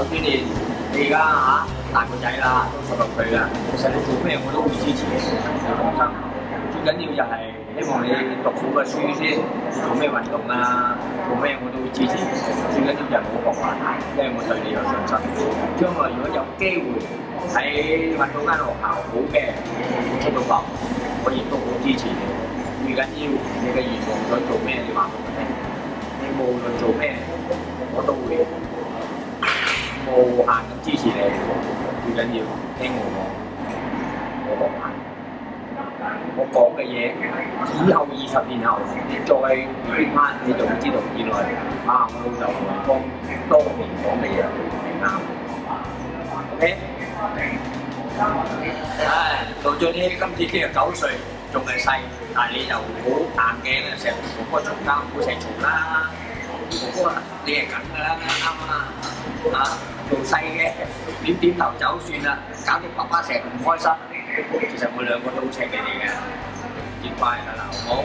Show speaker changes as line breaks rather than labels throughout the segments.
Judy，你而家大個仔啦，都16歲啦，其實你做咩我都會支持你，你放心。最緊要就係希望你讀好個書先，做咩運動啊，做咩我都會支持你。最緊要就係唔好學壞，因為我對你有信心。將來如果有機會喺揾到間學校好嘅出到國，我亦都好支持你。最緊要你嘅願望想做咩，你話俾我聽。你無論做咩，我都會無限咁支持你。最緊要聽我講，我學壞。我講嘅嘢，以後20年後，你再睇翻，你就會知道原來我老豆同我講當年講嘅嘢係啱。OK？到咗呢，今次49歲，仲係細，但係你就好硬頸啊！成日同哥嘈交，唔好成日嘈啦。哥哥，你係咁㗎啦，啱啊！做細嘅點頭走算啦，搞到爸爸成日唔開心。其實我兩個都好錫你哋嘅，見乖㗎啦，好唔好？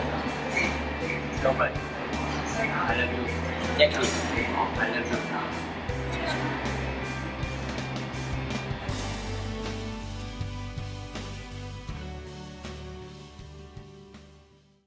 各位，I love you，Jackie，I love you。